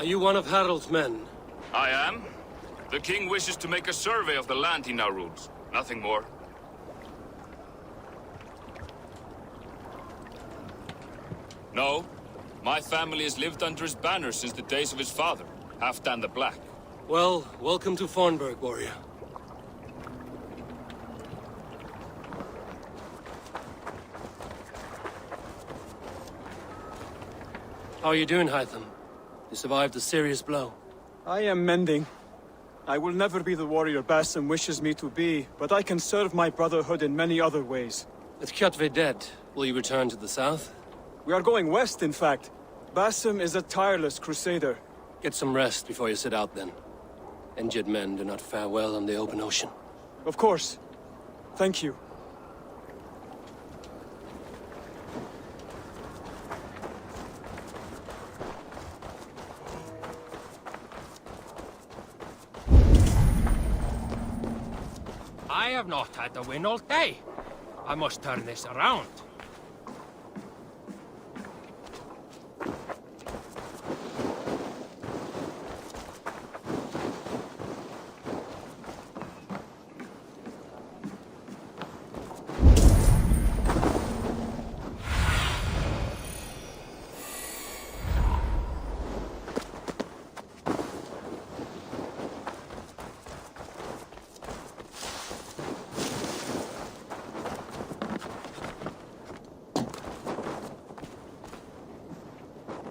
Are you one of Harald's men? I am. The king wishes to make a survey of the land he now rules. Nothing more. No. My family has lived under his banner since the days of his father, Halfdan the Black. Well, welcome to Farnburg, warrior. How are you doing, Hytham? You survived a serious blow. I am mending. I will never be the warrior Basim wishes me to be, but I can serve my brotherhood in many other ways. With Kjotve dead, will you return to the south? We are going west, in fact. Basim is a tireless crusader. Get some rest before you set out, then. Injured men do not fare well on the open ocean. Of course. Thank you. I have not had the wind all day. I must turn this around.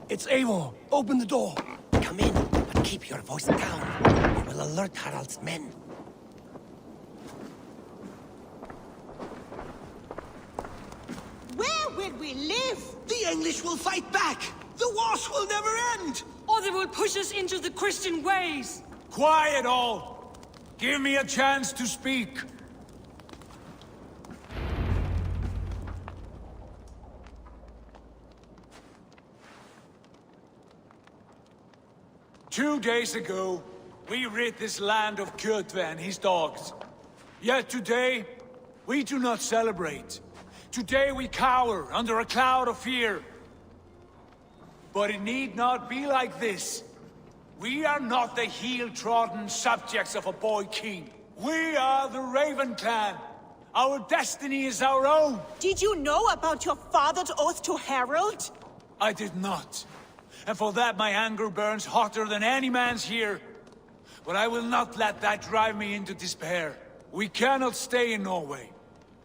It's Eivor! Open the door! Come in, but keep your voice down. We will alert Harald's men. Where will we live? The English will fight back! The wars will never end! Or they will push us into the Christian ways! Quiet all! Give me a chance to speak. 2 days ago, we rid this land of Kjotve and his dogs. Yet today, we do not celebrate. Today we cower under a cloud of fear. But it need not be like this. We are not the heel-trodden subjects of a boy king. We are the Raven clan. Our destiny is our own. Did you know about your father's oath to Harald? I did not. And for that my anger burns hotter than any man's here. But I will not let that drive me into despair. We cannot stay in Norway.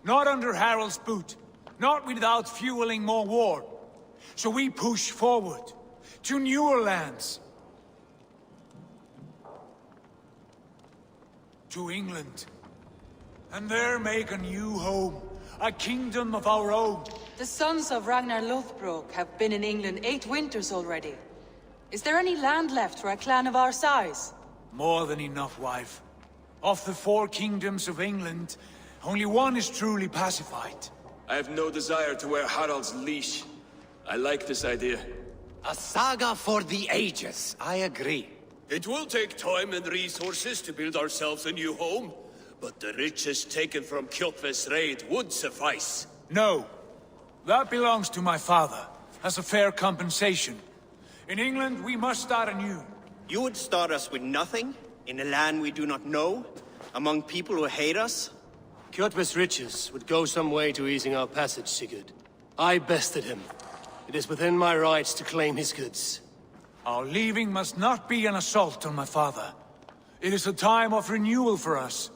Not under Harald's boot. Not without fueling more war. So we push forward. To newer lands. To England. And there make a new home. A kingdom of our own. The sons of Ragnar Lothbrok have been in England 8 winters already. Is there any land left for a clan of our size? More than enough, wife. Of the 4 kingdoms of England, only one is truly pacified. I have no desire to wear Harald's leash. I like this idea. A saga for the ages, I agree. It will take time and resources to build ourselves a new home, but the riches taken from Kjotve's raid would suffice. No. That belongs to my father, as a fair compensation. In England, we must start anew. You would start us with nothing? In a land we do not know? Among people who hate us? Kjotve's riches would go some way to easing our passage, Sigurd. I bested him. It is within my rights to claim his goods. Our leaving must not be an assault on my father. It is a time of renewal for us.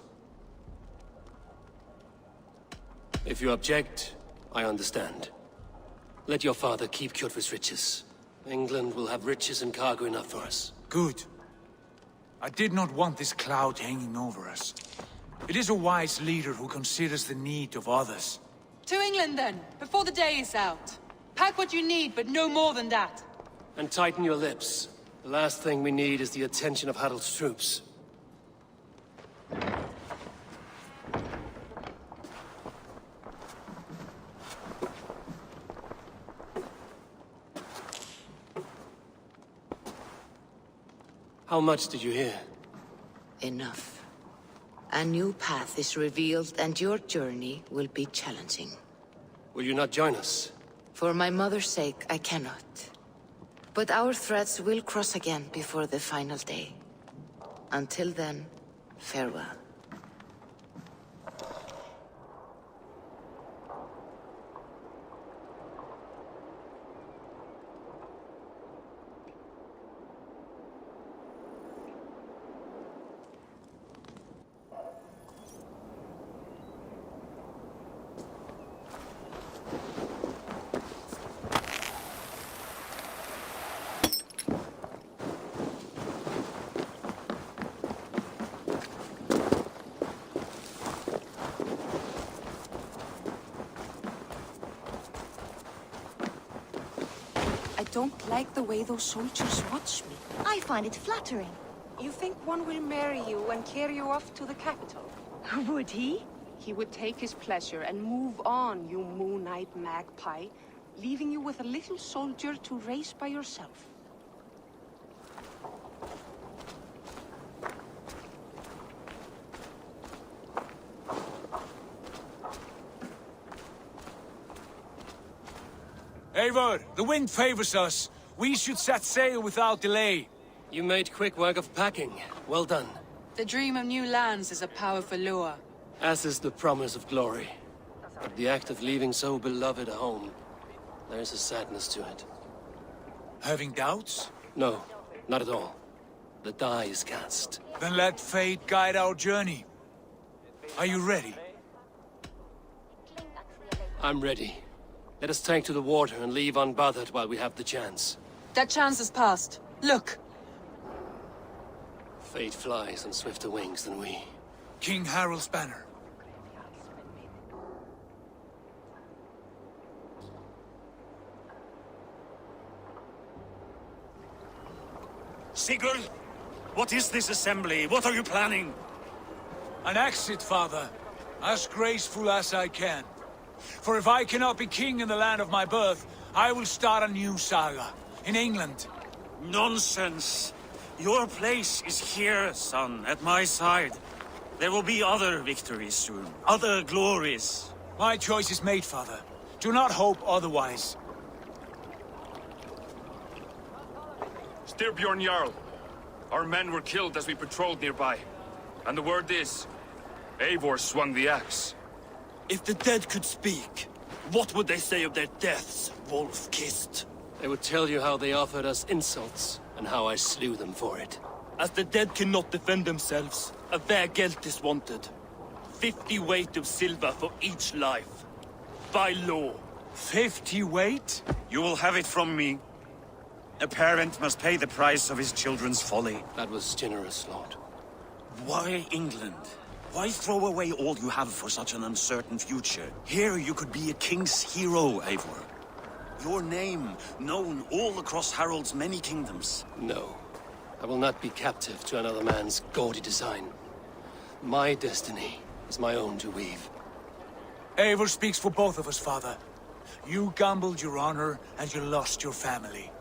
If you object, I understand. Let your father keep Kjotve's riches. England will have riches and cargo enough for us. Good. I did not want this cloud hanging over us. It is a wise leader who considers the need of others. To England then, before the day is out. Pack what you need, but no more than that. And tighten your lips. The last thing we need is the attention of Harald's troops. How much did you hear? Enough. A new path is revealed and your journey will be challenging. Will you not join us? For my mother's sake, I cannot. But our threads will cross again before the final day. Until then, farewell. I don't like the way those soldiers watch me. I find it flattering. You think one will marry you and carry you off to the capital? Would he? He would take his pleasure and move on, you moon-eyed magpie, leaving you with a little soldier to raise by yourself. Eivor, the wind favors us. We should set sail without delay. You made quick work of packing. Well done. The dream of new lands is a powerful lure. As is the promise of glory. But the act of leaving so beloved a home, there's a sadness to it. Having doubts? No, not at all. The die is cast. Then let fate guide our journey. Are you ready? I'm ready. Let us take to the water and leave unbothered while we have the chance. That chance is past. Look! Fate flies on swifter wings than we. King Harald's banner. Sigurd! What is this assembly? What are you planning? An exit, father. As graceful as I can. For if I cannot be king in the land of my birth, I will start a new saga. In England. Nonsense! Your place is here, son, at my side. There will be other victories soon. Other glories. My choice is made, father. Do not hope otherwise. Styrbjorn Jarl. Our men were killed as we patrolled nearby. And the word is, Eivor swung the axe. If the dead could speak, what would they say of their deaths, wolf-kissed? They would tell you how they offered us insults, and how I slew them for it. As the dead cannot defend themselves, a vergelt is wanted. 50 weight of silver for each life. By law. 50 weight? You will have it from me. A parent must pay the price of his children's folly. That was generous, Lord. Why England? Why throw away all you have for such an uncertain future? Here you could be a king's hero, Eivor. Your name known all across Harald's many kingdoms. No. I will not be captive to another man's gaudy design. My destiny is my own to weave. Eivor speaks for both of us, father. You gambled your honor, and you lost your family.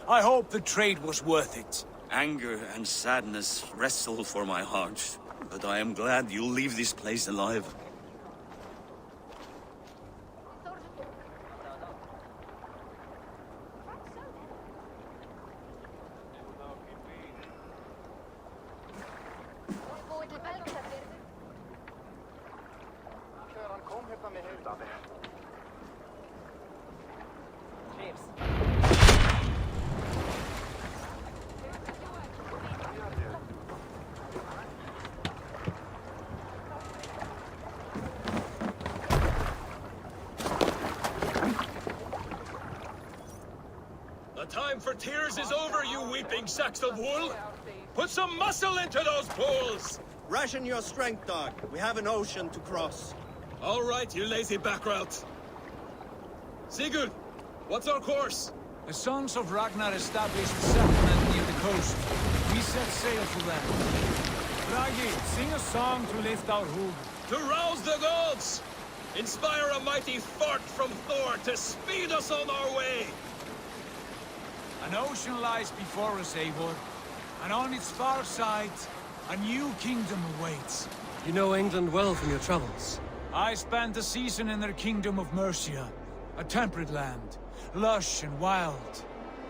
I hope the trade was worth it. Anger and sadness wrestle for my heart, but I am glad you'll leave this place alive. The time for tears is over, you weeping sacks of wool! Put some muscle into those pools! Ration your strength, dog. We have an ocean to cross. All right, you lazy backrout. Sigurd, what's our course? The Sons of Ragnar established a settlement near the coast. We set sail for them. Bragi, sing a song to lift our hood. To rouse the gods! Inspire a mighty fart from Thor to speed us on our way! An ocean lies before us, Eivor. And on its far side, a new kingdom awaits. You know England well from your travels. I spent a season in their kingdom of Mercia. A temperate land, lush and wild.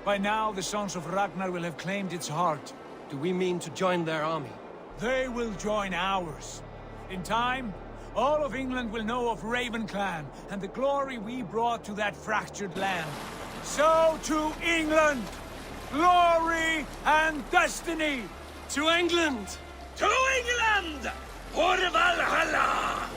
By now, the Sons of Ragnar will have claimed its heart. Do we mean to join their army? They will join ours. In time, all of England will know of Raven Clan and the glory we brought to that fractured land. So to England! Glory and destiny! To England! To England! For Valhalla!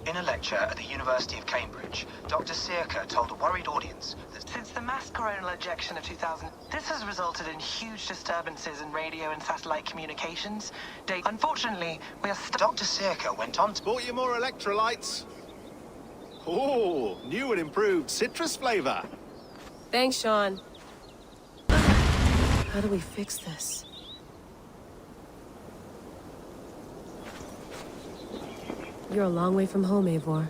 In a lecture at the University of Cambridge, Dr. Sirka told a worried audience that since the mass coronal ejection of 2000, this has resulted in huge disturbances in radio and satellite communications. Unfortunately, we are Dr. Sirka went on to... Bought you more electrolytes? Oh, new and improved citrus flavor. Thanks, Sean. How do we fix this? You're a long way from home, Eivor.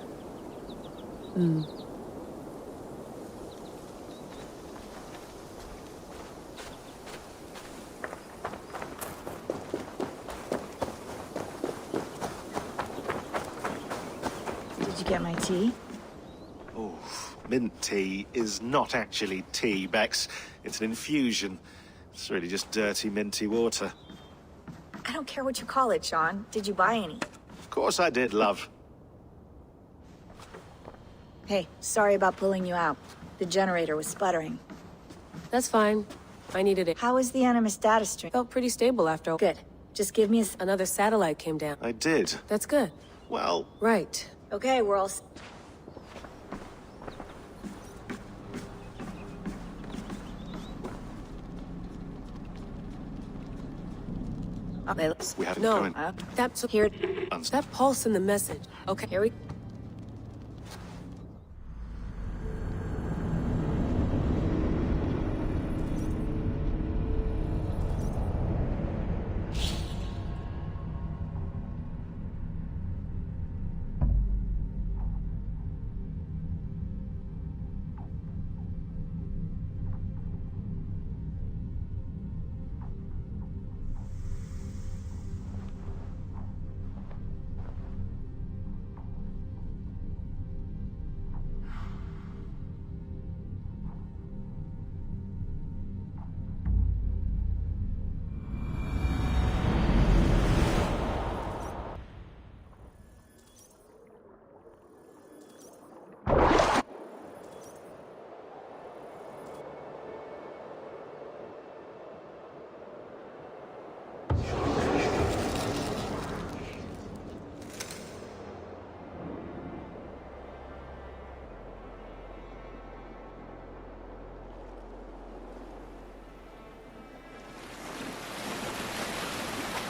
Did you get my tea? Oh, mint tea is not actually tea, Bex. It's an infusion. It's really just dirty, minty water. I don't care what you call it, Sean. Did you buy any? Of course I did, love. Hey, sorry about pulling you out. The generator was sputtering. That's fine. I needed it. How was the Animus data stream? Felt pretty stable after all. Good. Just give me Another satellite came down. I did. That's good. Well... Right. Okay, we're all... We haven't no, going. that's here. That pulse in the message. Okay, here we...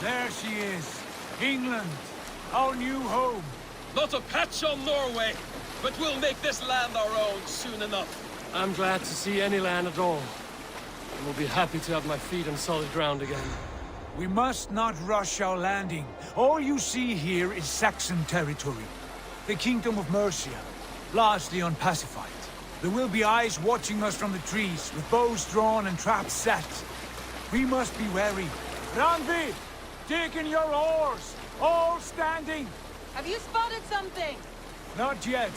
There she is. England, our new home. Not a patch on Norway, but we'll make this land our own soon enough. I'm glad to see any land at all. And will be happy to have my feet on solid ground again. We must not rush our landing. All you see here is Saxon territory. The Kingdom of Mercia, largely unpacified. There will be eyes watching us from the trees, with bows drawn and traps set. We must be wary. Randvi, dig in your oars! All standing! Have you spotted something? Not yet.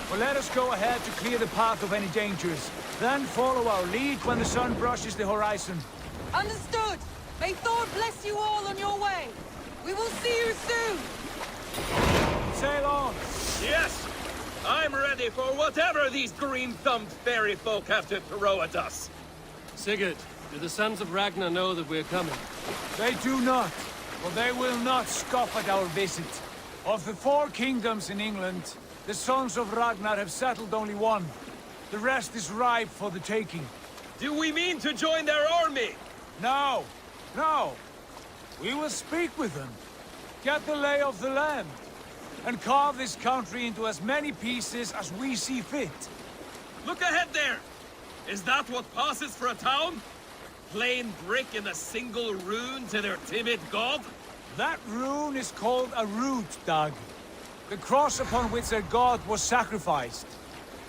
But let us go ahead to clear the path of any dangers. Then follow our lead when the sun brushes the horizon. Understood! May Thor bless you all on your way! We will see you soon! Sail on! Yes! I'm ready for whatever these green-thumbed fairy folk have to throw at us. Sigurd, do the Sons of Ragnar know that we're coming? They do not. for they will not scoff at our visit. Of the 4 kingdoms in England, the sons of Ragnar have settled only one. The rest is ripe for the taking. Do we mean to join their army? No, no. We will speak with them, get the lay of the land, and carve this country into as many pieces as we see fit. Look ahead there! Is that what passes for a town? Plain brick in a single rune to their timid god? That rune is called a root, Doug. The cross upon which their god was sacrificed.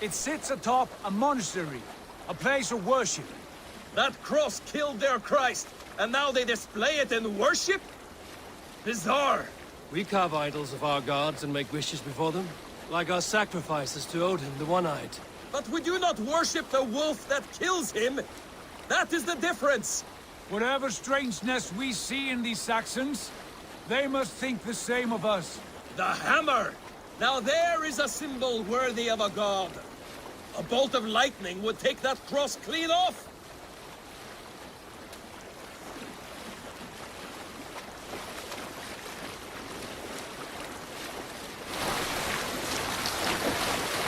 It sits atop a monastery, a place of worship. That cross killed their Christ, and now they display it in worship? Bizarre. We carve idols of our gods and make wishes before them, like our sacrifices to Odin, the One-Eyed. But we do not worship the wolf that kills him. That is the difference. Whatever strangeness we see in these Saxons, they must think the same of us. The hammer! Now there is a symbol worthy of a god. A bolt of lightning would take that cross clean off.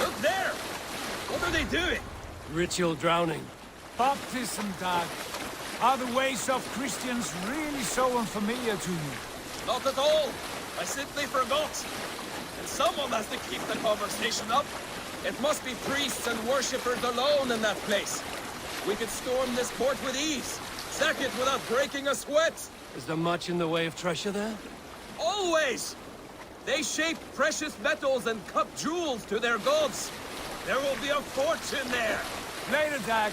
Look there! What are they doing? Ritual drowning. Baptism, Doug. Are the ways of Christians really so unfamiliar to you? Not at all. I simply forgot. And someone has to keep the conversation up. It must be priests and worshippers alone in that place. We could storm this port with ease. Sack it without breaking a sweat. Is there much in the way of treasure there? Always! They shape precious metals and cut jewels to their gods. There will be a fortune there. Later, Dag.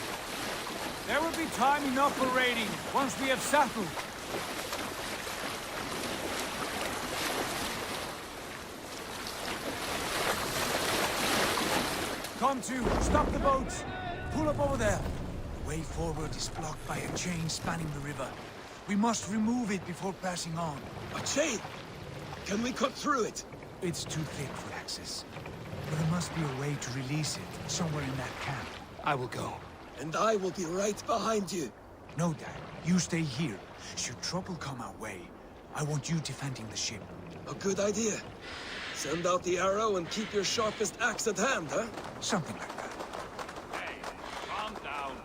There will be time enough for raiding, once we have settled. Come to, stop the boats. Pull up over there. The way forward is blocked by a chain spanning the river. We must remove it before passing on. A chain? Can we cut through it? It's too thick for access. But there must be a way to release it, somewhere in that camp. I will go. And I will be right behind you. No, Dad. You stay here. Should trouble come our way, I want you defending the ship. A good idea. Send out the arrow and keep your sharpest axe at hand, huh? Something like that. Hey, calm down.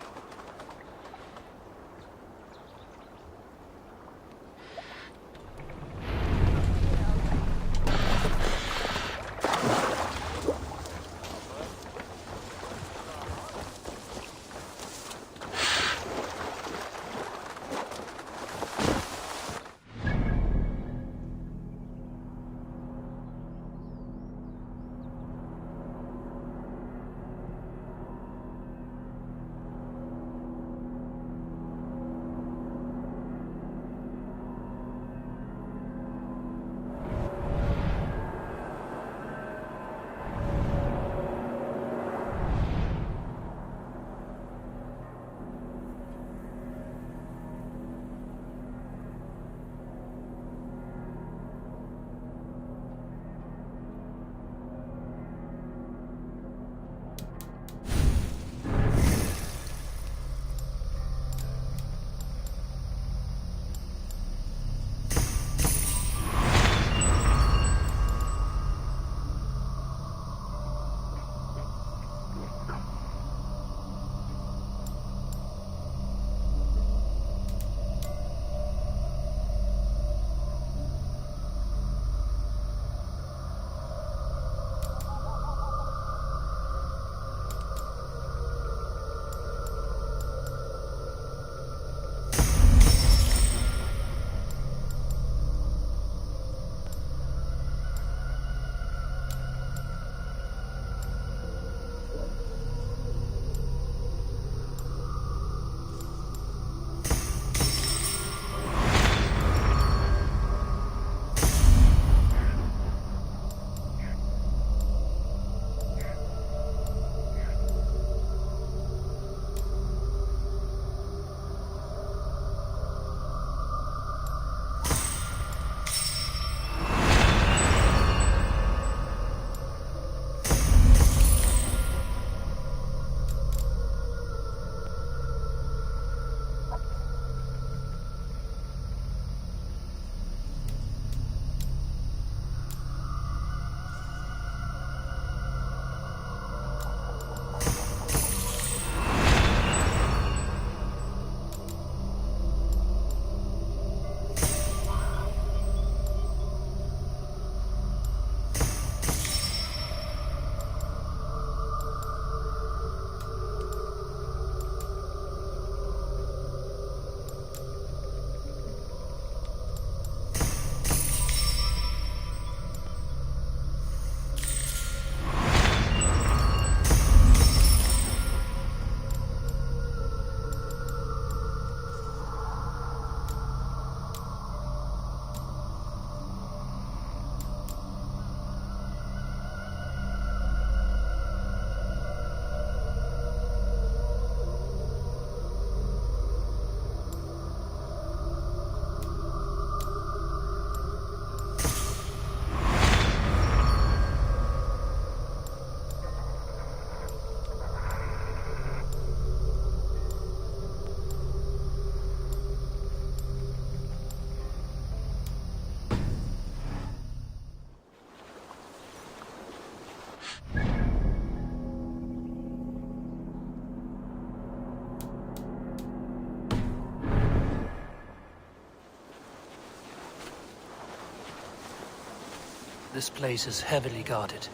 This place is heavily guarded.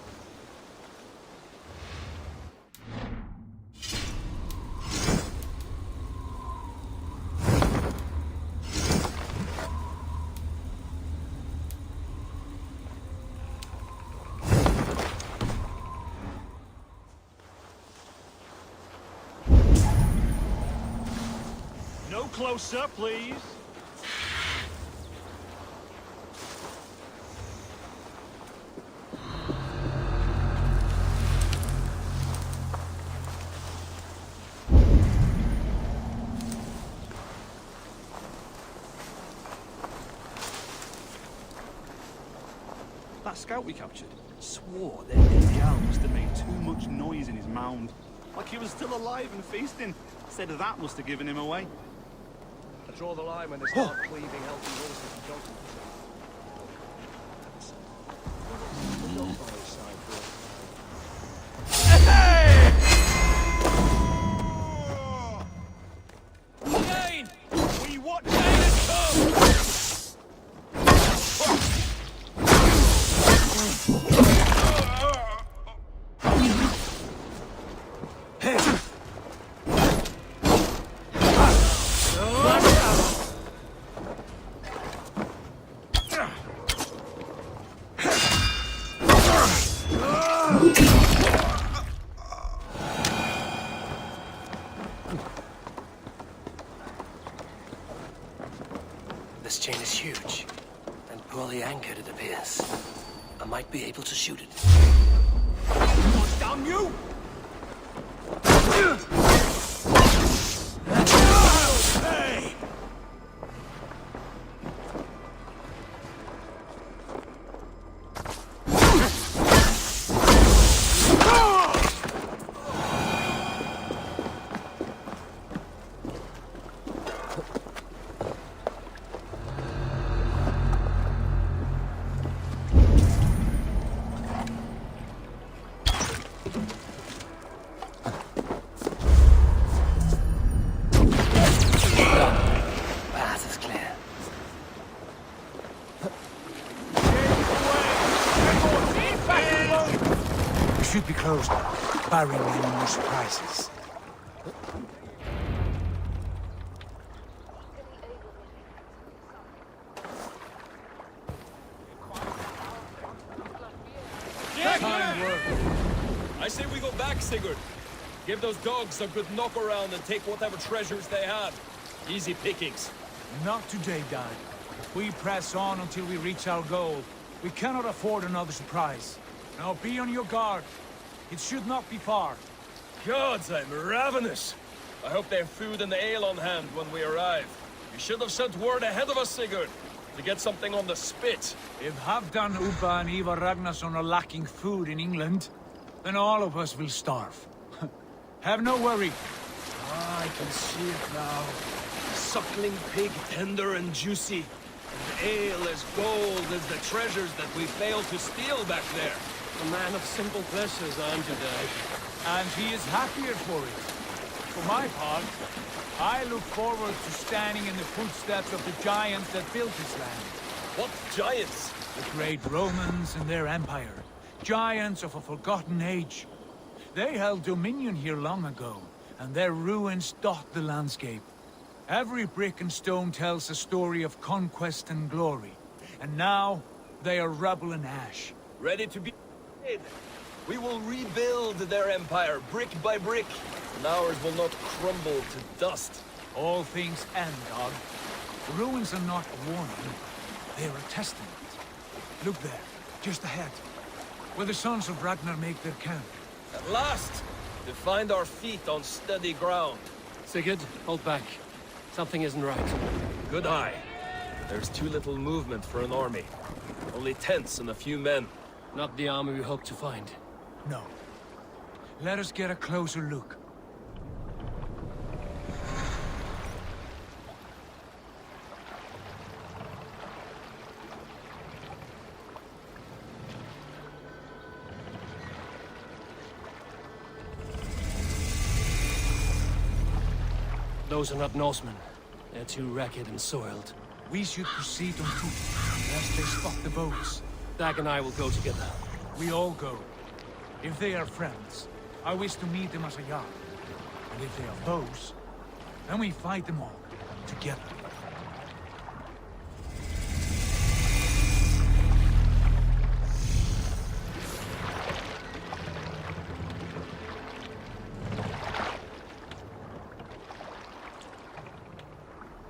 No closer, please. That scout we captured swore that Jarl must have made too much noise in his mound. Like he was still alive and feasting. Said that must have given him away. I draw the line when they start cleaving healthy horses and dogs. Jane! We watch Jane come! This chain is huge, and poorly anchored, it appears. I might be able to shoot it. Damn you! Hey! Path is clear. We should be close, barring any more surprises. Kind work. I say we go back, Sigurd. Give those dogs a good knock around and take whatever treasures they have. Easy pickings. Not today, Dan. We press on until we reach our goal. We cannot afford another surprise. Now be on your guard. It should not be far. Gods, I'm ravenous. I hope they have food and ale on hand when we arrive. You should have sent word ahead of us, Sigurd, to get something on the spit. If Halfdan, Ubba and Ivar Ragnarsson are lacking food in England, then all of us will starve. Have no worry. I can see it now. Suckling pig, tender and juicy. And ale as gold as the treasures that we failed to steal back there. A man of simple pleasures, aren't you, Dad? And he is happier for it. For my part, I look forward to standing in the footsteps of the giants that built this land. What giants? The great Romans and their empire. Giants of a forgotten age. They held dominion here long ago, and their ruins dot the landscape. Every brick and stone tells a story of conquest and glory. And now, they are rubble and ash. Ready to be made. We will rebuild their empire, brick by brick, and ours will not crumble to dust. All things end, dog. The ruins are not a warning. They are a testament. Look there, just ahead, where the sons of Ragnar make their camp. At last, to find our feet on steady ground. Sigurd, hold back. Something isn't right. Good eye. There's too little movement for an army. Only tents and a few men. Not the army we hope to find. No. Let us get a closer look. Those are not Norsemen. They're too ragged and soiled. We should proceed on foot, lest they spot the boats. Dag and I will go together. We all go. If they are friends, I wish to meet them as a yard. And if they are foes, then we fight them all, together.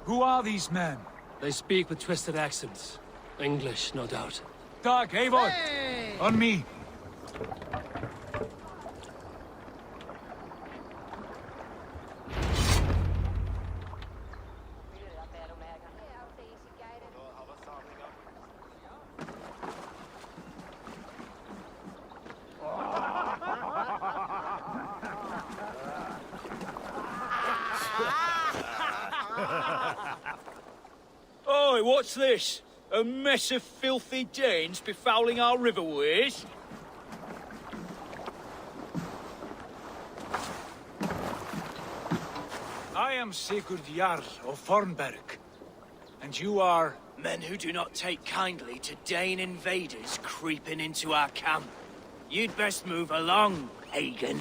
Who are these men? They speak with twisted accents. English, no doubt. Dag, Eivor! On me! Oi, what's this? A mess of filthy Danes befouling our riverways? I am Sigurd Jarl of Fornberg. And you are... Men who do not take kindly to Dane invaders creeping into our camp. You'd best move along, pagan.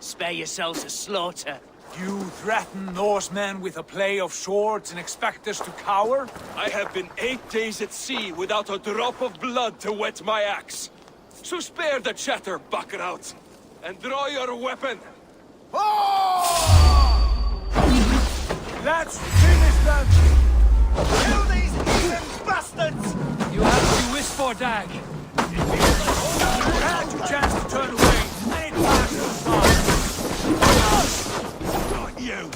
Spare yourselves a slaughter. You threaten Norsemen with a play of swords and expect us to cower? I have been 8 days at sea without a drop of blood to wet my axe. So spare the chatter, buckraut, and draw your weapon. Let's finish them! Kill these heathen bastards! You have what you wish for, Dag. You had your chance to turn away, and it passed us by. Not you!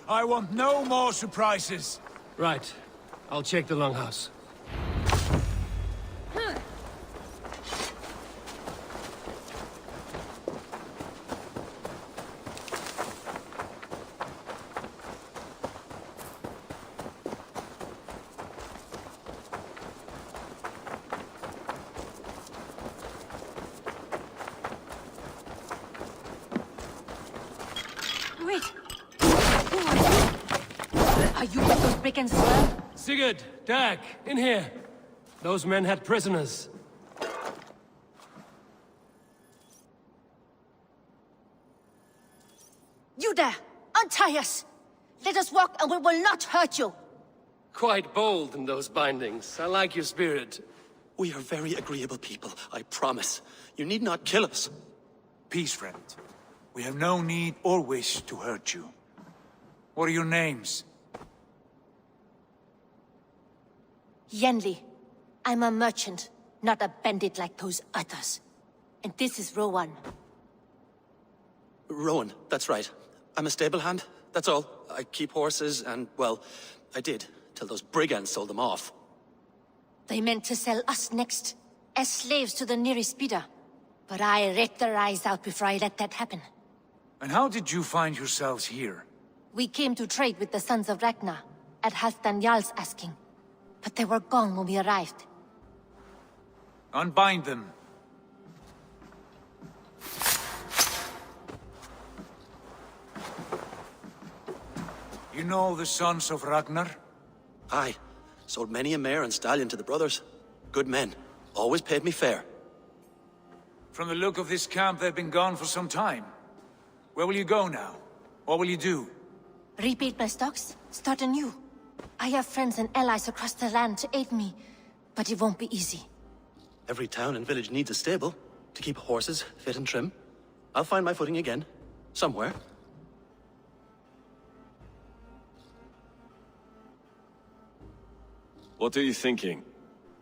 I want no more surprises. Right. I'll check the longhouse. Wait! Are you with those big and swell? Sigurd, Dag, in here. Those men had prisoners. You there! Untie us! Let us walk and we will not hurt you! Quite bold in those bindings. I like your spirit. We are very agreeable people, I promise. You need not kill us. Peace, friend. We have no need or wish to hurt you. What are your names? Yenli. I'm a merchant, not a bandit like those others. And this is Rowan. Rowan, that's right. I'm a stable hand, that's all. I keep horses and, well, I did, till those brigands sold them off. They meant to sell us next, as slaves to the nearest bidder. But I ripped their eyes out before I let that happen. And how did you find yourselves here? We came to trade with the Sons of Ragnar, at Halfdan Jarl's asking. But they were gone when we arrived. Unbind them. You know the Sons of Ragnar? Aye. Sold many a mare and stallion to the brothers. Good men. Always paid me fair. From the look of this camp, they've been gone for some time. Where will you go now? What will you do? Rebuild my stocks, start anew. I have friends and allies across the land to aid me, but it won't be easy. Every town and village needs a stable to keep horses fit and trim. I'll find my footing again. Somewhere. What are you thinking?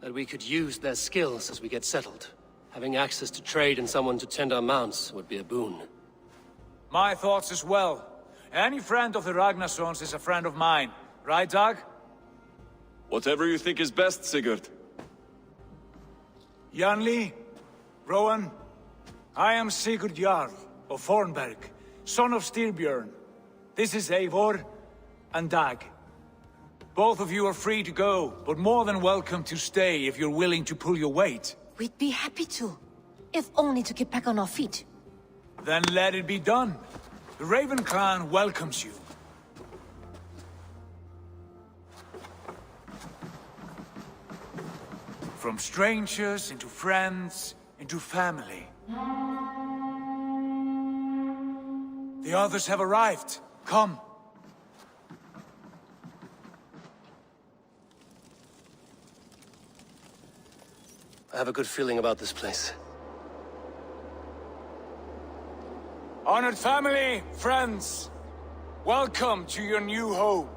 That we could use their skills as we get settled. Having access to trade and someone to tend our mounts would be a boon. My thoughts as well. Any friend of the Ragnarsons is a friend of mine. Right, Dag? Whatever you think is best, Sigurd. Janli, Rowan, I am Sigurd Jarl of Fornberg, son of Styrbjörn. This is Eivor and Dag. Both of you are free to go, but more than welcome to stay if you're willing to pull your weight. We'd be happy to, if only to get back on our feet. Then let it be done. The Raven clan welcomes you. From strangers into friends, into family. The others have arrived. Come. I have a good feeling about this place. Honored family, friends, welcome to your new home.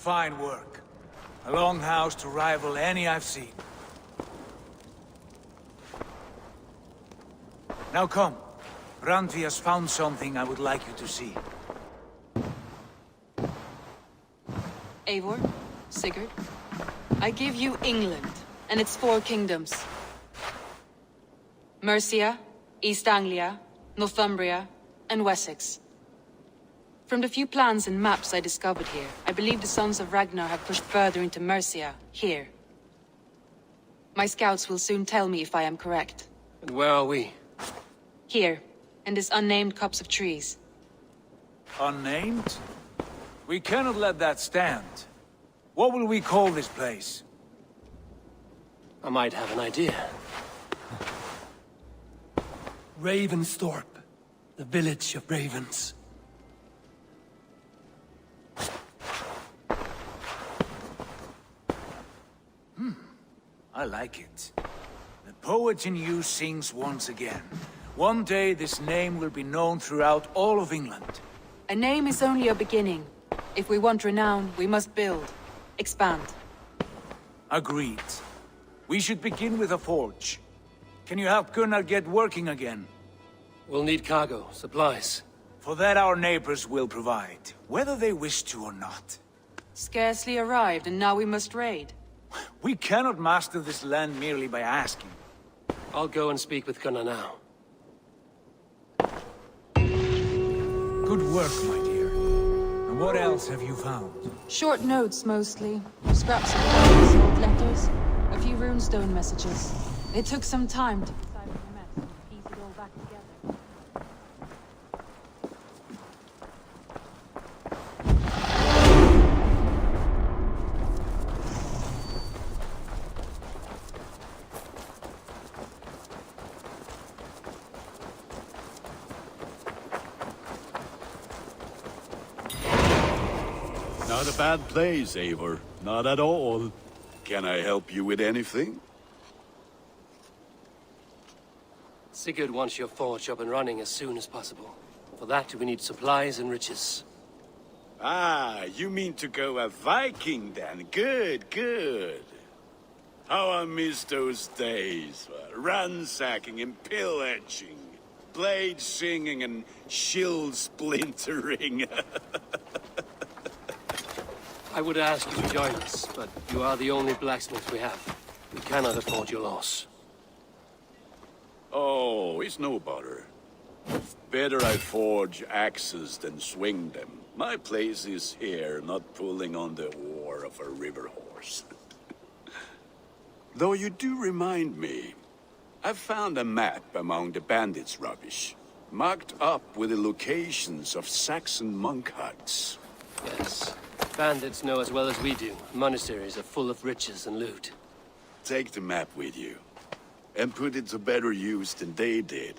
Fine work. A longhouse to rival any I've seen. Now come. Randvi has found something I would like you to see. Eivor, Sigurd, I give you England and its 4 kingdoms. Mercia, East Anglia, Northumbria, and Wessex. From the few plans and maps I discovered here, I believe the Sons of Ragnar have pushed further into Mercia, here. My scouts will soon tell me if I am correct. And where are we? Here, in this unnamed copse of trees. Unnamed? We cannot let that stand. What will we call this place? I might have an idea. Ravensthorpe, the village of ravens. I like it. The poet in you sings once again. One day this name will be known throughout all of England. A name is only a beginning. If we want renown, we must build. Expand. Agreed. We should begin with a forge. Can you help Gunnar get working again? We'll need cargo, supplies. For that our neighbors will provide, whether they wish to or not. Scarcely arrived, and now we must raid. We cannot master this land merely by asking. I'll go and speak with Gunnar now. Good work, my dear. And what else have you found? Short notes, mostly. Scraps of letters, old letters, a few runestone messages. It took some time to decipher the mess and piece it all back together. Not a bad place, Eivor. Not at all. Can I help you with anything? Sigurd wants your forge up and running as soon as possible. For that, we need supplies and riches. Ah, you mean to go a Viking then? Good, good. How I miss those days. Ransacking and pillaging. Blade singing and shield splintering. I would ask you to join us, but you are the only blacksmith we have. We cannot afford your loss. Oh, it's no bother. Better I forge axes than swing them. My place is here, not pulling on the oar of a river horse. Though you do remind me, I've found a map among the bandits' rubbish, marked up with the locations of Saxon monk huts. Yes. Bandits know as well as we do. Monasteries are full of riches and loot. Take the map with you, and put it to better use than they did.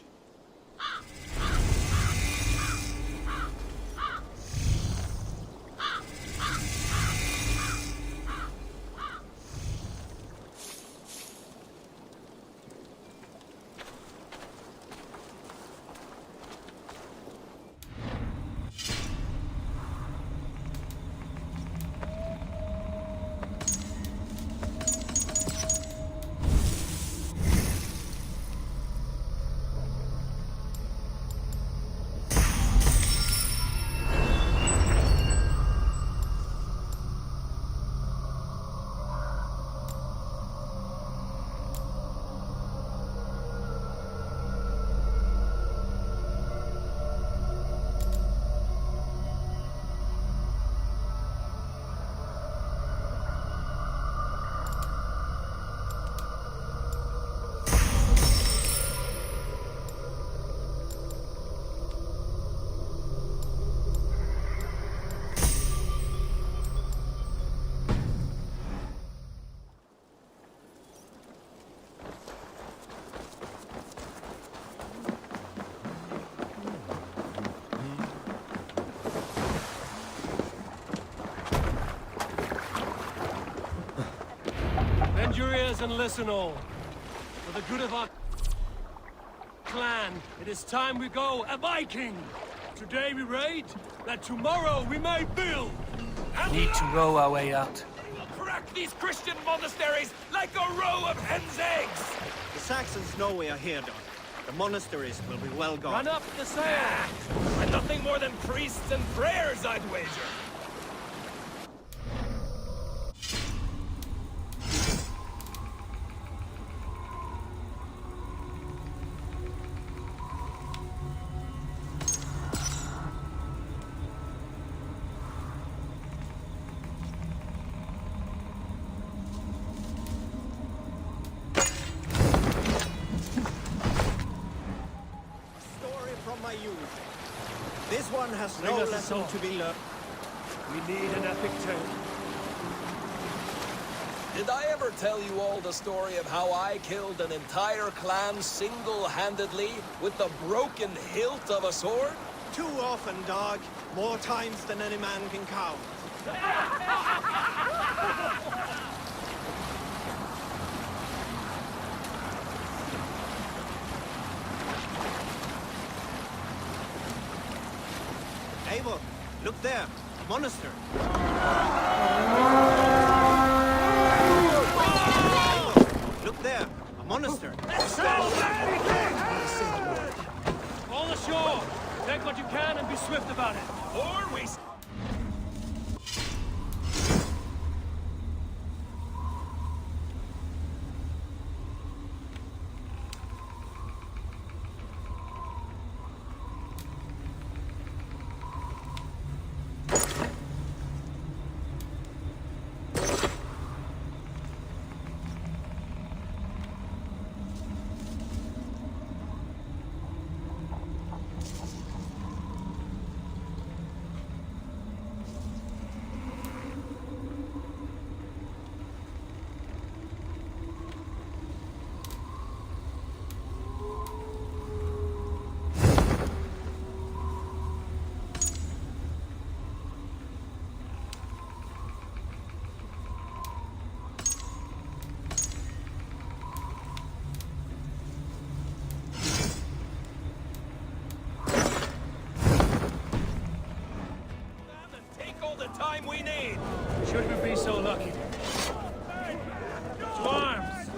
Bend your ears and listen all. For the good of our clan, it is time we go a Viking. Today we raid, that tomorrow we may build. Need to row our way out. Crack these Christian monasteries like a row of hen's eggs! The Saxons know we are here, Doc. The monasteries will be well guarded. Run up the sail! And nothing more than priests and prayers, I'd wager. This one has no lesson to be learned. We need an epic tale. Did I ever tell you all the story of how I killed an entire clan single-handedly with the broken hilt of a sword? Too often, dog. More times than any man can count. Eivor, look there. a monastery. Look there, a monastery. All ashore! Take what you can and be swift about it. Or we... time we need. Should we be so lucky? To arms!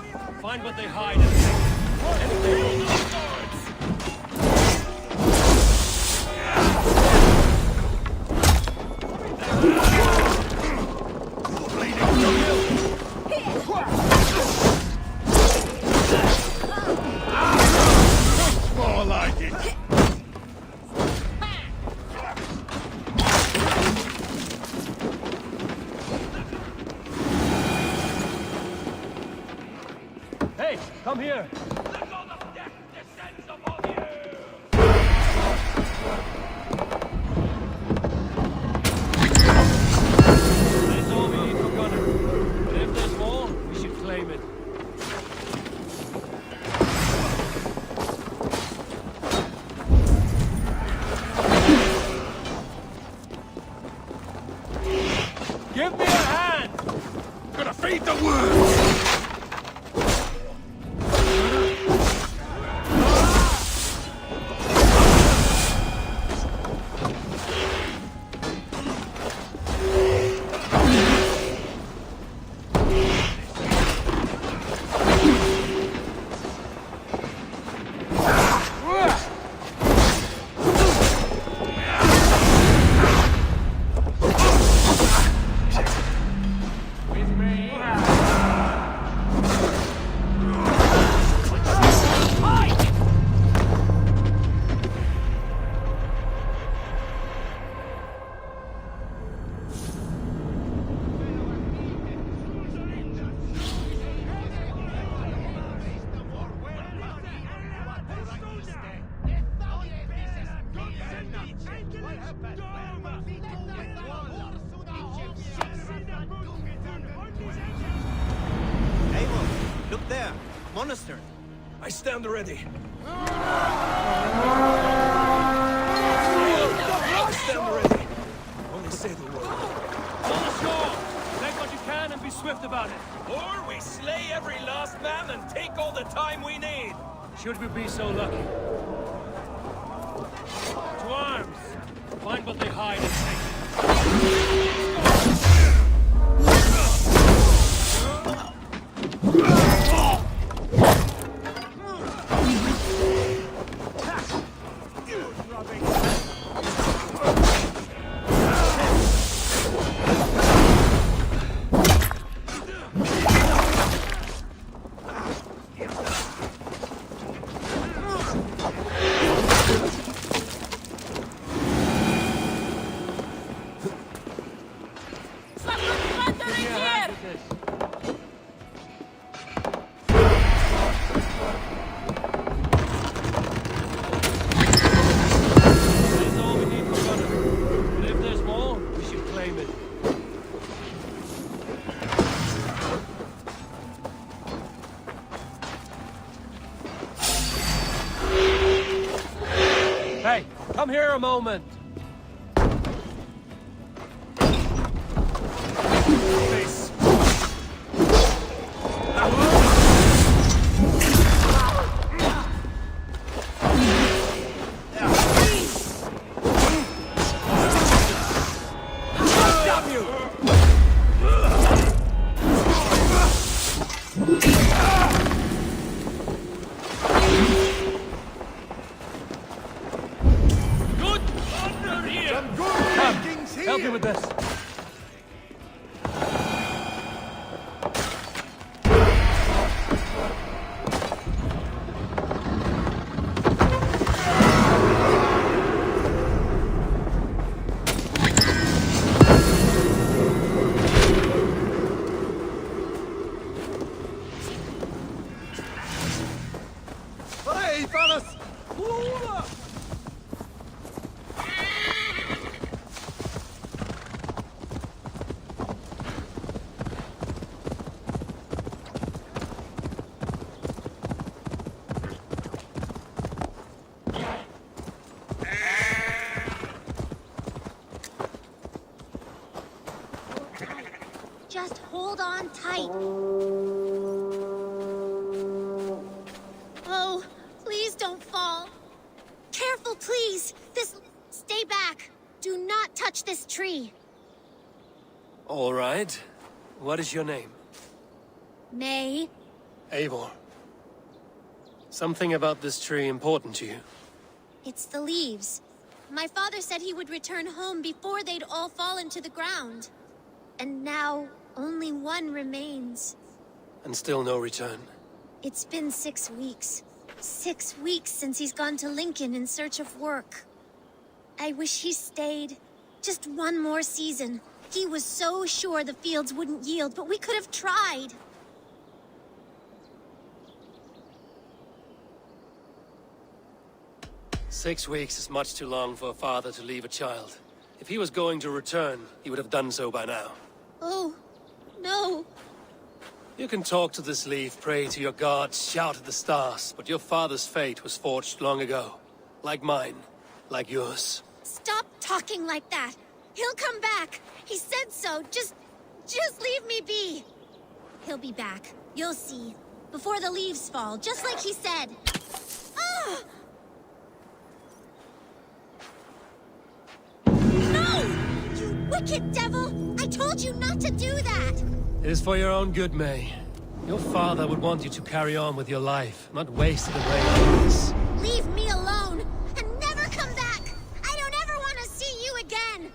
Find what they hide and take it. More like it. Hey, come here! That's all we need for Gunner. But if there's more, we should claim it. Give me a hand! Gonna feed the worms! Look there, monastery. I stand ready. Stand ready. Only say the word. On the shore! Take what you can and be swift about it. Or we slay every last man and take all the time we need. Should we be so lucky? To arms! Find what they hide and take Hey, come here a moment. Face. begin with this. Just hold on tight. Oh, please don't fall. Careful, please. Stay back. Do not touch this tree. All right. What is your name? May. Eivor. Something about this tree important to you? It's the leaves. My father said he would return home before they'd all fall into the ground. And now, only one remains. And still no return. It's been 6 weeks. 6 weeks since he's gone to Lincoln in search of work. I wish he stayed. Just one more season. He was so sure the fields wouldn't yield, but we could have tried. Six weeks is much too long for a father to leave a child. If he was going to return, he would have done so by now. Oh, no. You can talk to this leaf, pray to your gods, shout at the stars, but your father's fate was forged long ago. Like mine, like yours. Stop talking like that. He'll come back. He said so. Just leave me be. He'll be back. You'll see. Before the leaves fall, just like he said. Ah! No! You wicked devil! I told you not to do that! It is for your own good, May. Your father would want you to carry on with your life, not waste it away like this. Leave me alone, and never come back! I don't ever want to see you again!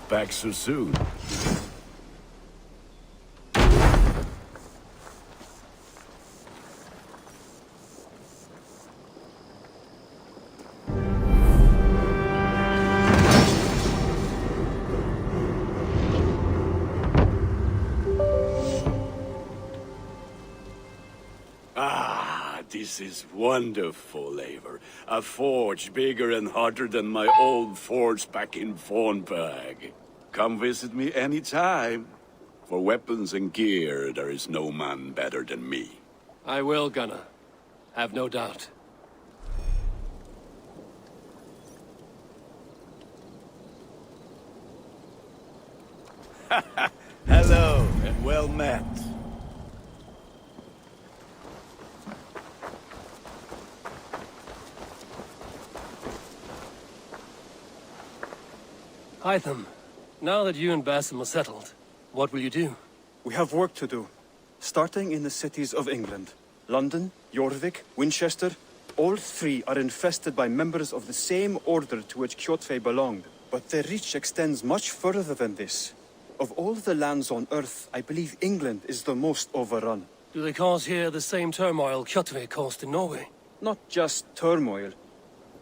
Back so soon. This is wonderful, Eivor. A forge bigger and hotter than my old forge back in Vornberg. Come visit me anytime. For weapons and gear, there is no man better than me. I will, Gunnar. Have no doubt. Hello, and well met. Hytham, now that you and Basim are settled, what will you do? We have work to do. Starting in the cities of England. London, Jorvik, Winchester, All three are infested by members of the same order to which Kjotve belonged. But their reach extends much further than this. Of all the lands on Earth, I believe England is the most overrun. Do they cause here the same turmoil Kjotve caused in Norway? Not just turmoil.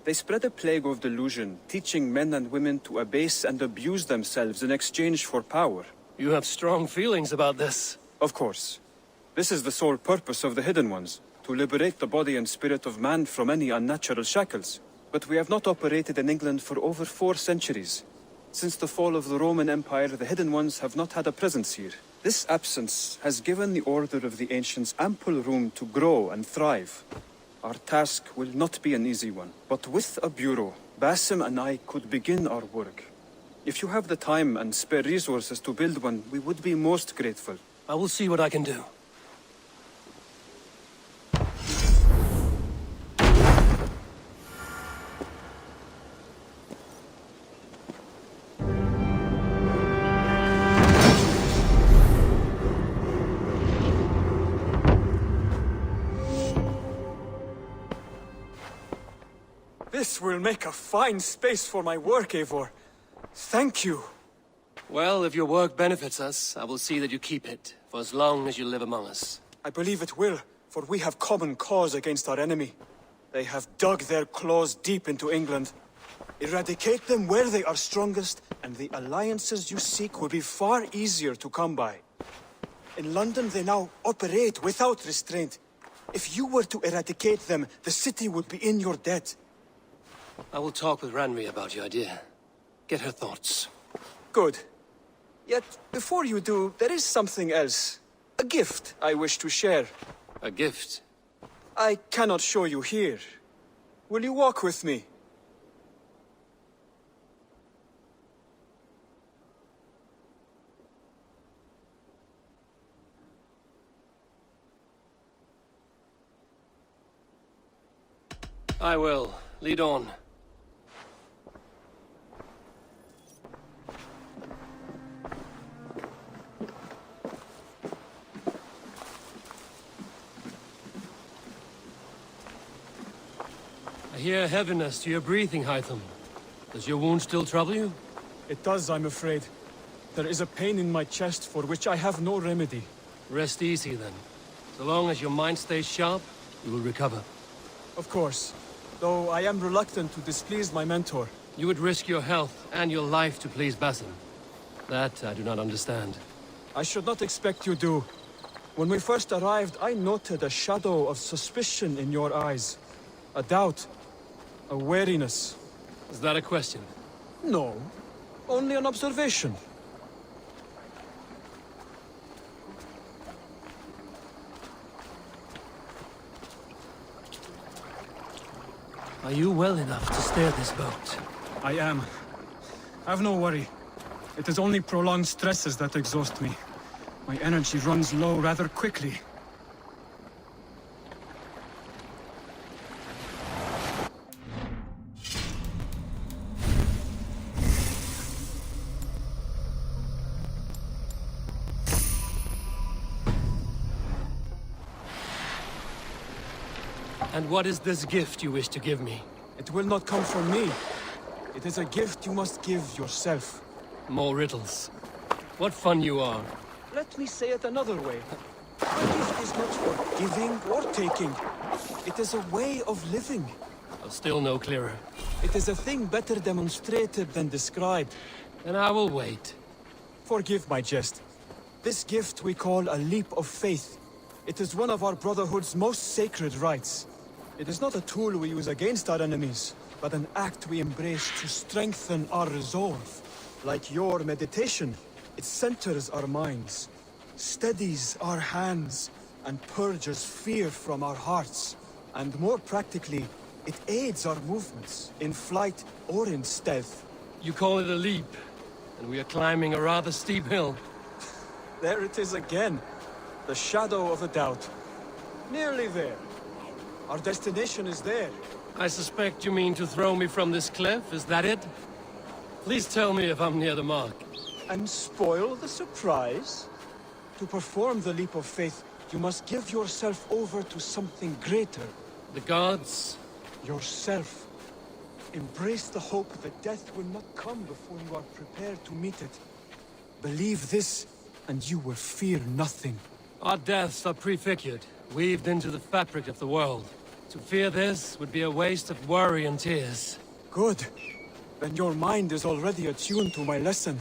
They spread a plague of delusion, teaching men and women to abase and abuse themselves in exchange for power. You have strong feelings about this. Of course. This is the sole purpose of the Hidden Ones, to liberate the body and spirit of man from any unnatural shackles. But we have not operated in England for over 4 centuries. Since the fall of the Roman Empire, the Hidden Ones have not had a presence here. This absence has given the Order of the Ancients ample room to grow and thrive. Our task will not be an easy one, but with a bureau, Basim and I could begin our work. If you have the time and spare resources to build one, we would be most grateful. I will see what I can do. This will make a fine space for my work, Eivor. Thank you. Well, if your work benefits us, I will see that you keep it, for as long as you live among us. I believe it will, for we have common cause against our enemy. They have dug their claws deep into England. Eradicate them where they are strongest, and the alliances you seek will be far easier to come by. In London, they now operate without restraint. If you were to eradicate them, the city would be in your debt. I will talk with Ranri about your idea. Get her thoughts. Good. Yet, before you do, there is something else. A gift I wish to share. A gift? I cannot show you here. Will you walk with me? I will. Lead on. I hear heaviness to your breathing, Hytham. Does your wound still trouble you? It does, I'm afraid. There is a pain in my chest for which I have no remedy. Rest easy, then. So long as your mind stays sharp, you will recover. Of course. Though I am reluctant to displease my mentor. You would risk your health and your life to please Basim. That I do not understand. I should not expect you do. When we first arrived, I noted a shadow of suspicion in your eyes. A doubt. A wariness. Is that a question? No. Only an observation. Are you well enough to steer this boat? I am. Have no worry. It is only prolonged stresses that exhaust me. My energy runs low rather quickly. And what is this gift you wish to give me? It will not come from me. It is a gift you must give yourself. More riddles. What fun you are. Let me say it another way. A gift is not for giving or taking. It is a way of living. I'm still no clearer. It is a thing better demonstrated than described. Then I will wait. Forgive my jest. This gift we call a leap of faith. It is one of our Brotherhood's most sacred rites. It is not a tool we use against our enemies, but an act we embrace to strengthen our resolve. Like your meditation, it centers our minds, steadies our hands, and purges fear from our hearts. And more practically, it aids our movements, in flight or in stealth. You call it a leap, and we are climbing a rather steep hill. There it is again, the shadow of a doubt. Nearly there. Our destination is there. I suspect you mean to throw me from this cliff, is that it? Please tell me if I'm near the mark. And spoil the surprise? To perform the leap of faith, you must give yourself over to something greater. The gods, yourself. Embrace the hope that death will not come before you are prepared to meet it. Believe this, and you will fear nothing. Our deaths are prefigured, weaved into the fabric of the world. To fear this would be a waste of worry and tears. Good. Then your mind is already attuned to my lesson.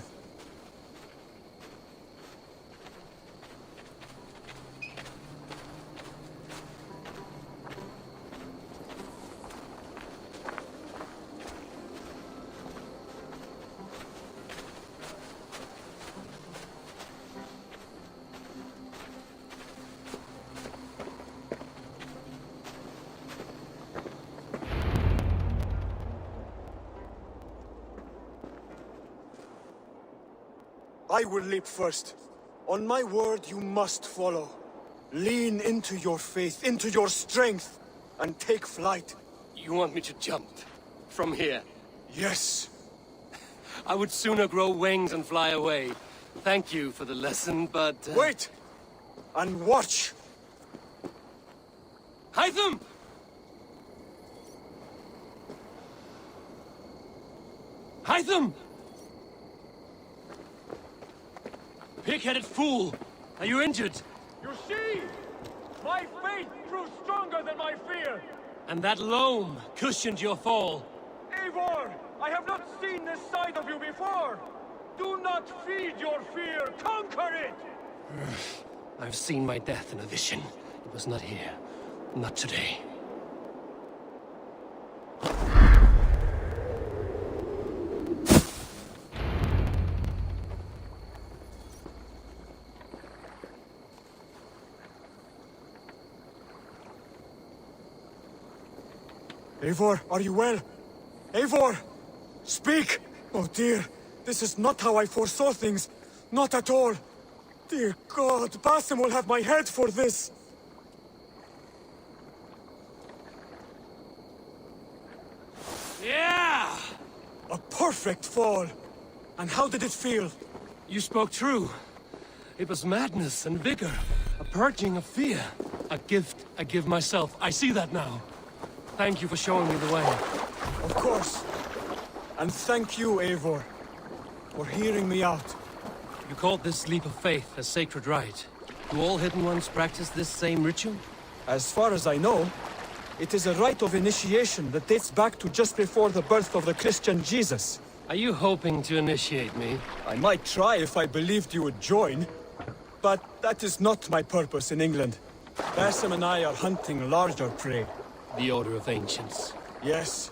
I will leap first. On my word, you must follow. Lean into your faith, into your strength, and take flight. You want me to jump? From here? Yes. I would sooner grow wings and fly away. Thank you for the lesson, but... Wait! And watch! Hytham! Hytham! Pig-headed fool! Are you injured? You see? My faith grew stronger than my fear! And that loam cushioned your fall. Eivor! I have not seen this side of you before! Do not feed your fear! Conquer it! I've seen my death in a vision. It was not here. Not today. Eivor, are you well? Eivor! Speak! Oh dear, this is not how I foresaw things. Not at all. Dear God, Basim will have my head for this. Yeah! A perfect fall. And how did it feel? You spoke true. It was madness and vigor. A purging of fear. A gift I give myself. I see that now. Thank you for showing me the way. Of course. And thank you, Eivor, for hearing me out. You called this leap of faith a sacred rite. Do all Hidden Ones practice this same ritual? As far as I know, it is a rite of initiation that dates back to just before the birth of the Christian Jesus. Are you hoping to initiate me? I might try if I believed you would join. But that is not my purpose in England. Basim and I are hunting larger prey. The Order of Ancients. Yes.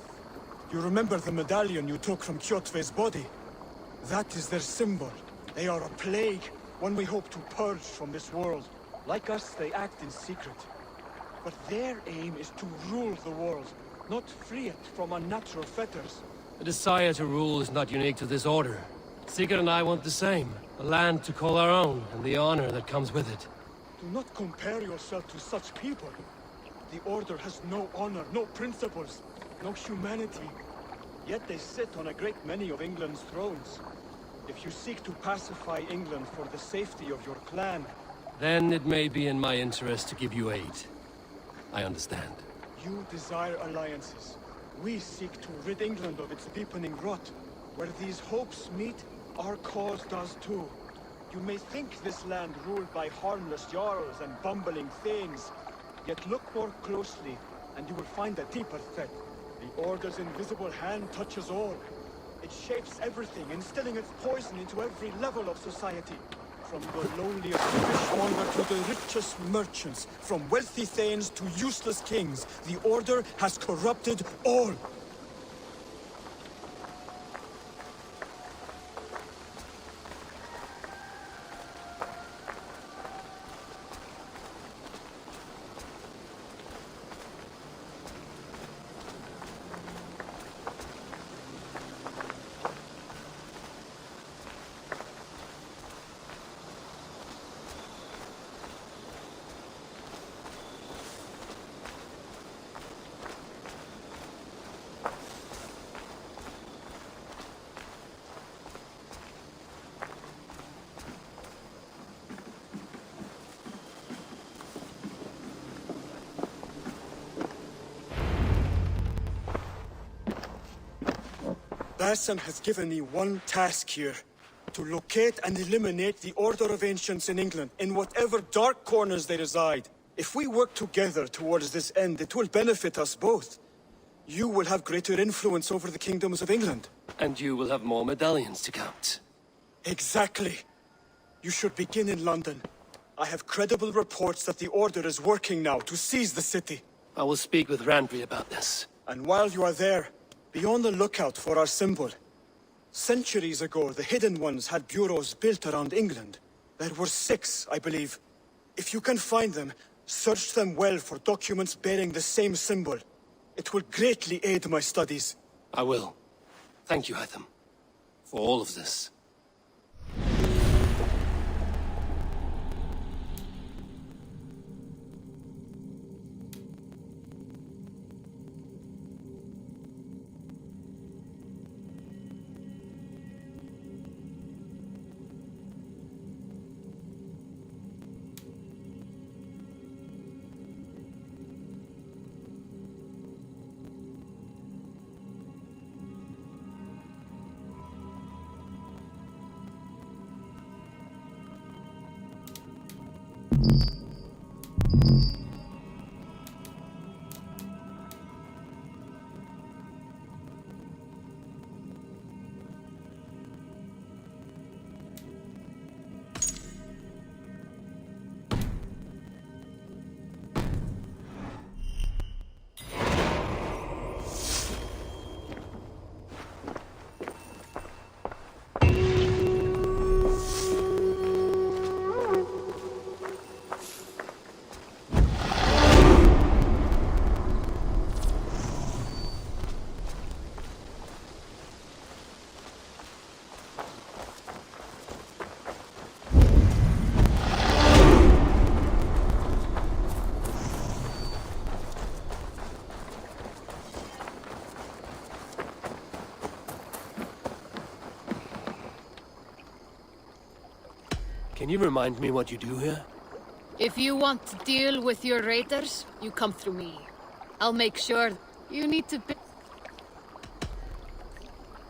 You remember the medallion you took from Kjotve's body? That is their symbol. They are a plague, one we hope to purge from this world. Like us, they act in secret. But their aim is to rule the world, not free it from unnatural fetters. The desire to rule is not unique to this order. Sigurd and I want the same. A land to call our own, and the honor that comes with it. Do not compare yourself to such people. The Order has no honor, no principles, no humanity. Yet they sit on a great many of England's thrones. If you seek to pacify England for the safety of your clan... Then it may be in my interest to give you aid. I understand. You desire alliances. We seek to rid England of its deepening rot. Where these hopes meet, our cause does too. You may think this land ruled by harmless jarls and bumbling thanes. Yet look more closely, and you will find a deeper threat. The Order's invisible hand touches all. It shapes everything, instilling its poison into every level of society. From the lowliest fishmonger to the richest merchants, from wealthy thanes to useless kings, the Order has corrupted all. Basim has given me one task here. To locate and eliminate the Order of Ancients in England, in whatever dark corners they reside. If we work together towards this end, it will benefit us both. You will have greater influence over the kingdoms of England. And you will have more medallions to count. Exactly. You should begin in London. I have credible reports that the Order is working now to seize the city. I will speak with Randvi about this. And while you are there, be on the lookout for our symbol. Centuries ago, the Hidden Ones had bureaus built around England. There were 6, I believe. If you can find them, search them well for documents bearing the same symbol. It will greatly aid my studies. I will. Thank you, Hytham, for all of this. Can you remind me what you do here? If you want to deal with your raiders, you come through me. I'll make sure you need to be...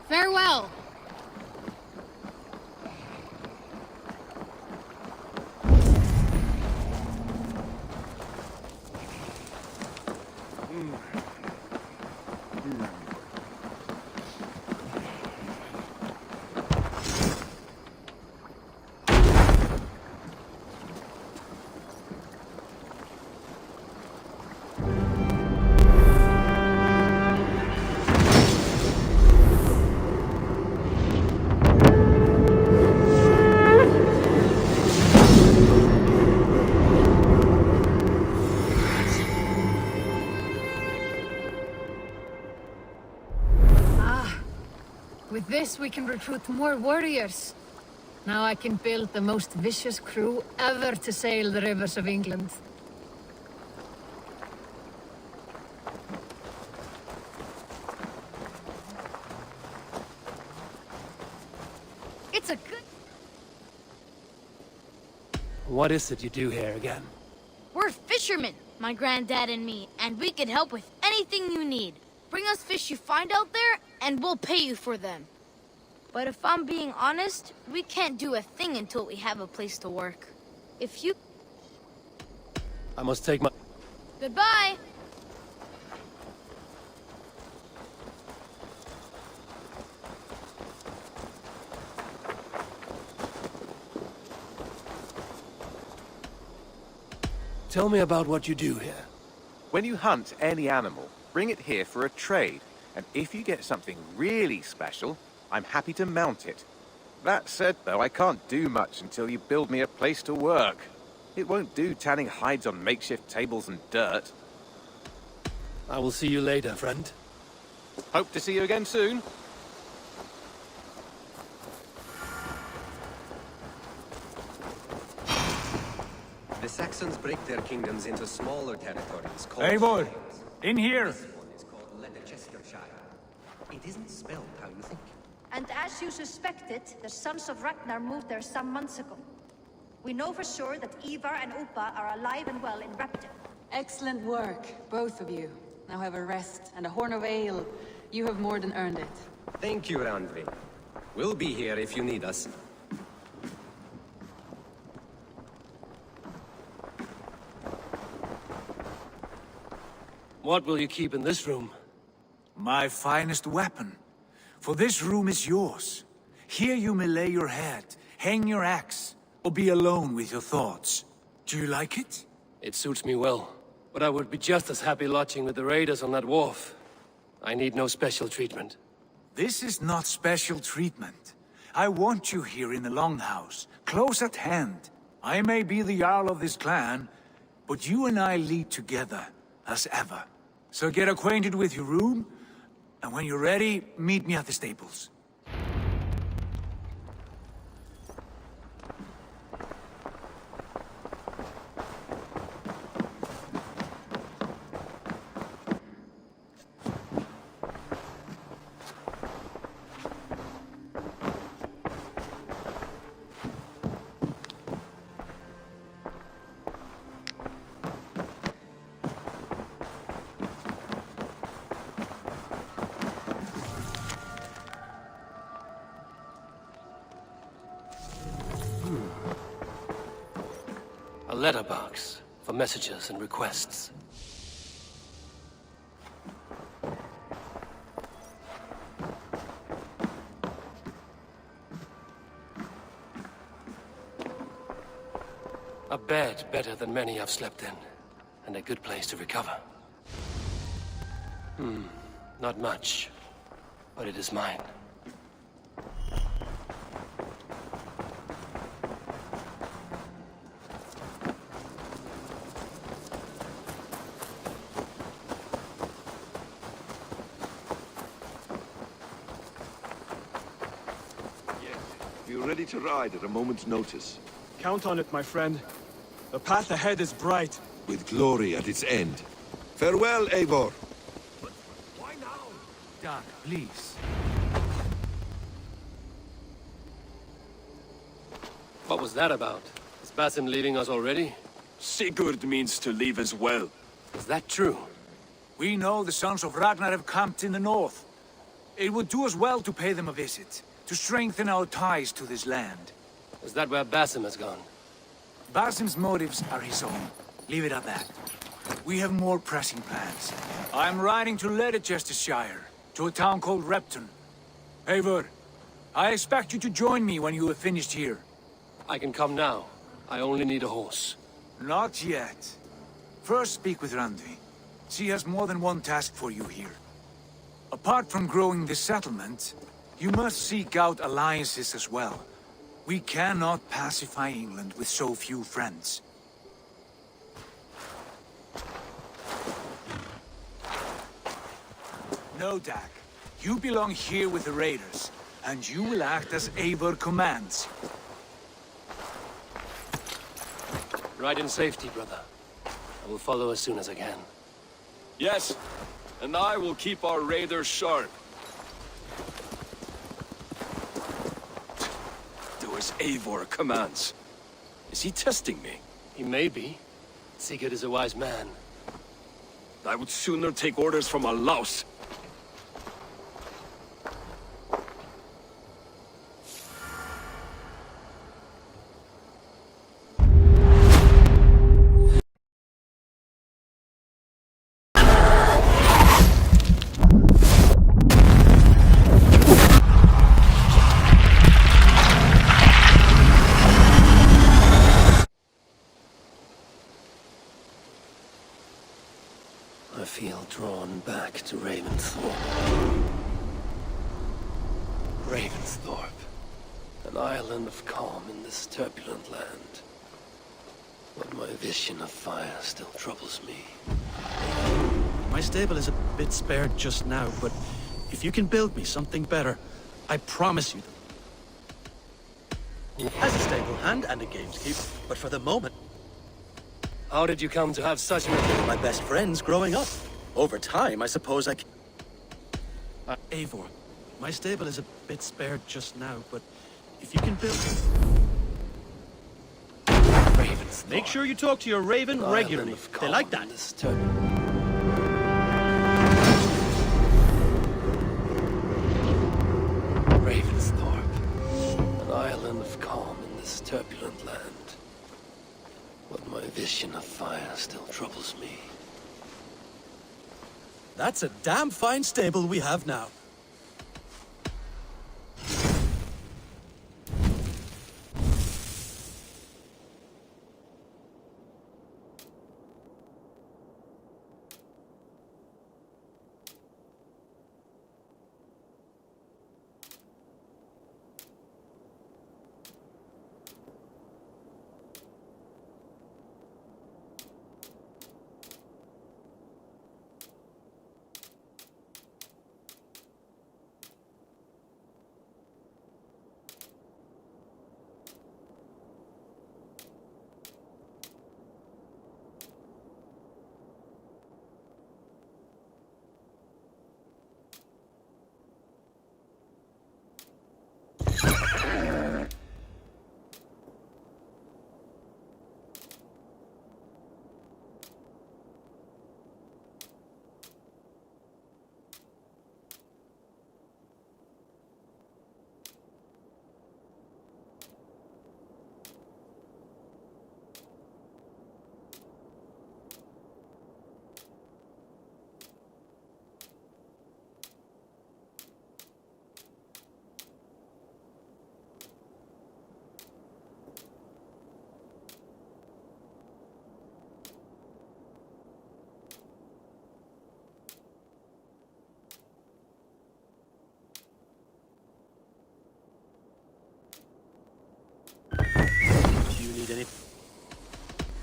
Farewell! With this, we can recruit more warriors. Now I can build the most vicious crew ever to sail the rivers of England. It's a good... What is it you do here again? We're fishermen, my granddad and me, and we can help with anything you need. Bring us fish you find out there, and we'll pay you for them. But if I'm being honest, we can't do a thing until we have a place to work. If you... I must take my... Goodbye! Tell me about what you do here. When you hunt any animal, bring it here for a trade. And if you get something really special, I'm happy to mount it. That said, though, I can't do much until you build me a place to work. It won't do tanning hides on makeshift tables and dirt. I will see you later, friend. Hope to see you again soon. The Saxons break their kingdoms into smaller territories called... Eivor, in here! This one is called Leicestershire. It isn't spelled how you think. And as you suspected, the Sons of Ragnar moved there some months ago. We know for sure that Ivar and Upa are alive and well in Repton. Excellent work, both of you. Now have a rest and a horn of ale. You have more than earned it. Thank you, Randvi. We'll be here if you need us. What will you keep in this room? My finest weapon. For this room is yours. Here you may lay your head, hang your axe, or be alone with your thoughts. Do you like it? It suits me well, but I would be just as happy lodging with the raiders on that wharf. I need no special treatment. This is not special treatment. I want you here in the Longhouse, close at hand. I may be the Jarl of this clan, but you and I lead together, as ever. So get acquainted with your room, and when you're ready, meet me at the stables. A letterbox for messages and requests. A bed better than many I've slept in, and a good place to recover. Not much, but it is mine. You're ready to ride at a moment's notice. Count on it, my friend. The path ahead is bright. With glory at its end. Farewell, Eivor. Doug, please. What was that about? Is Basim leaving us already? Sigurd means to leave as well. Is that true? We know the sons of Ragnar have camped in the north. It would do us well to pay them a visit, to strengthen our ties to this land. Is that where Basim has gone? Basim's motives are his own. Leave it at that. We have more pressing plans. I'm riding to Leicestershire, to a town called Repton. Eivor, I expect you to join me when you have finished here. I can come now. I only need a horse. Not yet. First speak with Randvi. She has more than one task for you here. Apart from growing this settlement, you must seek out alliances as well. We cannot pacify England with so few friends. No, Dak. You belong here with the raiders, and you will act as Eivor commands. Ride in safety, brother. I will follow as soon as I can. Yes, and I will keep our raiders sharp. Do as Eivor commands. Is he testing me? He may be. Sigurd is a wise man. I would sooner take orders from a louse. I feel drawn back to Ravensthorpe. Ravensthorpe. An island of calm in this turbulent land. But my vision of fire still troubles me. My stable is a bit spared just now, but if you can build me something better, I promise you. As a stable hand and a gameskeep, but for the moment... How did you come to have such my best friends growing up? Over time, I suppose I can... Eivor, my stable is a bit spared just now, but if you can build... Ravens. Make sure you talk to your raven regularly. They like that. island of calm in this turbulent land. But my vision of fire still troubles me. That's a damn fine stable we have now.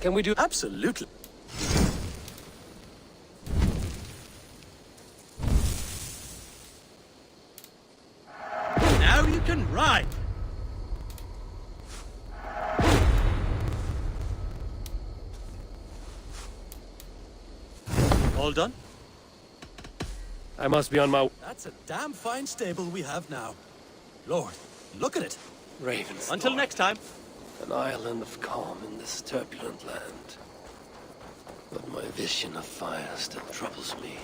Can we do? Absolutely. Now you can ride. All done? I must be on my... That's a damn fine stable we have now. Lord, look at it. Ravens. Until next time. An island of calm in this turbulent land. But my vision of fire still troubles me.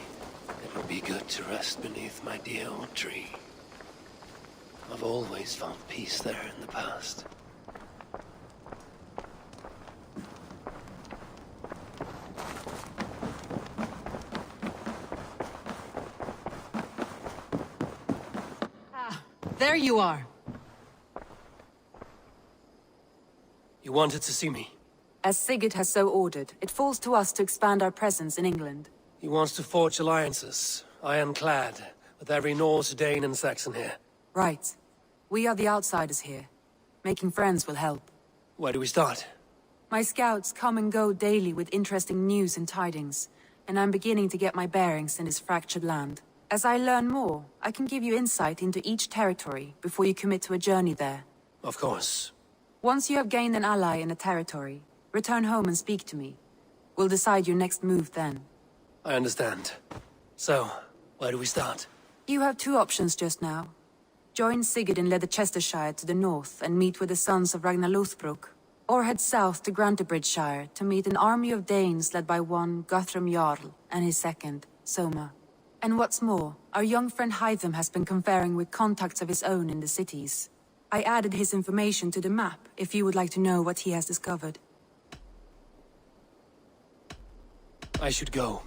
It would be good to rest beneath my dear old tree. I've always found peace there in the past. There you are. You wanted to see me? As Sigurd has so ordered, it falls to us to expand our presence in England. He wants to forge alliances, ironclad, with every Norse, Dane and Saxon here. Right. We are the outsiders here. Making friends will help. Where do we start? My scouts come and go daily with interesting news and tidings, and I'm beginning to get my bearings in this fractured land. As I learn more, I can give you insight into each territory before you commit to a journey there. Of course. Once you have gained an ally in a territory, return home and speak to me. We'll decide your next move then. I understand. So, where do we start? You have two options just now. Join Sigurd in Leicestershire to the north and meet with the sons of Ragnar Lothbrok, or head south to Grantebridgeshire to meet an army of Danes led by one Guthrum Jarl and his second, Soma. And what's more, our young friend Hytham has been conferring with contacts of his own in the cities. I added his information to the map if you would like to know what he has discovered. I should go.